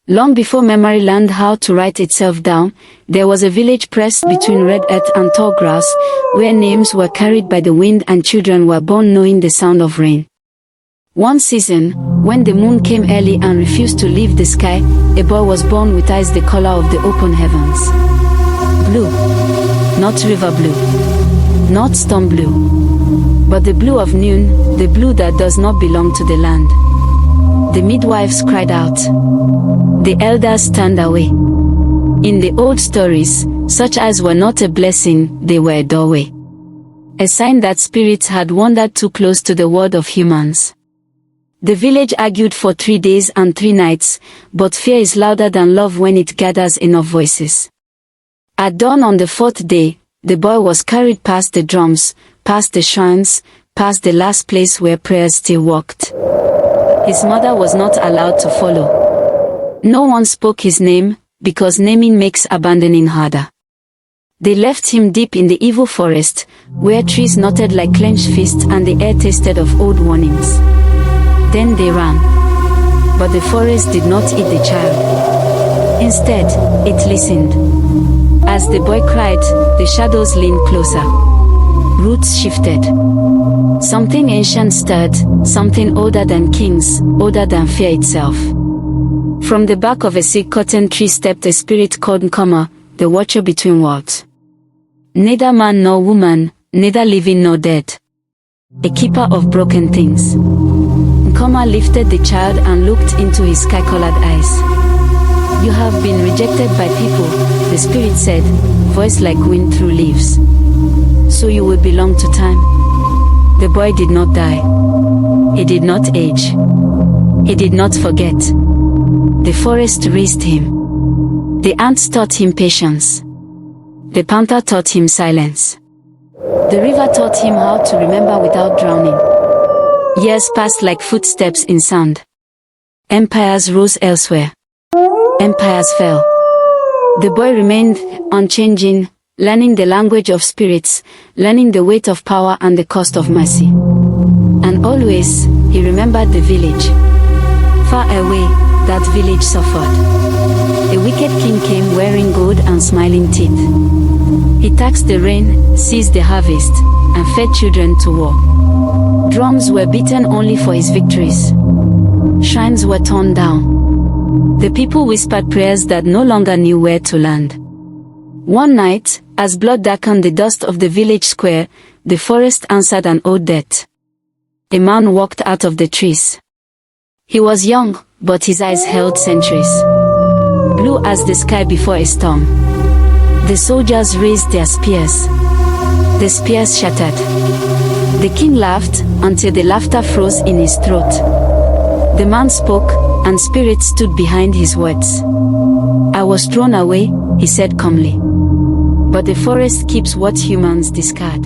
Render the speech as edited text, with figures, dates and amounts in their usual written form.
Long before memory learned how to write itself down, there was a village pressed between red earth and tall grass, where names were carried by the wind and children were born knowing the sound of rain. One season, when the moon came early and refused to leave the sky, a boy was born with eyes the color of the open heavens. Blue. Not river blue. Not storm blue. But the blue of noon, the blue that does not belong to the land. The midwives cried out. The elders turned away. In the old stories, such eyes were not a blessing, they were a doorway. A sign that spirits had wandered too close to the world of humans. The village argued for 3 days and 3 nights, but fear is louder than love when it gathers enough voices. At dawn on the 4th day, the boy was carried past the drums, past the shrines, past the last place where prayers still walked. His mother was not allowed to follow. No one spoke his name, because naming makes abandoning harder. They left him deep in the evil forest, where trees nodded like clenched fists and the air tasted of old warnings. Then they ran. But the forest did not eat the child. Instead, it listened. As the boy cried, the shadows leaned closer. Roots shifted. Something ancient stirred, something older than kings, older than fear itself. From the back of a silk cotton tree stepped a spirit called Nkoma, the watcher between worlds. Neither man nor woman, neither living nor dead. A keeper of broken things. Nkoma lifted the child and looked into his sky-colored eyes. You have been rejected by people, the spirit said, voice like wind through leaves. So you will belong to time. The boy did not die. He did not age. He did not forget. The forest raised him. The ants taught him patience. The panther taught him silence. The river taught him how to remember without drowning. Years passed like footsteps in sand. Empires rose elsewhere. Empires fell. The boy remained unchanging, learning the language of spirits, learning the weight of power and the cost of mercy. And always, he remembered the village. Far away, that village suffered. A wicked king came wearing gold and smiling teeth. He taxed the rain, seized the harvest, and fed children to war. Drums were beaten only for his victories. Shrines were torn down. The people whispered prayers that no longer knew where to land. One night, as blood darkened the dust of the village square, the forest answered an old debt. A man walked out of the trees. He was young, but his eyes held centuries. Blue as the sky before a storm. The soldiers raised their spears. The spears shattered. The king laughed, until the laughter froze in his throat. The man spoke, and spirits stood behind his words. I was thrown away, he said calmly. But the forest keeps what humans discard.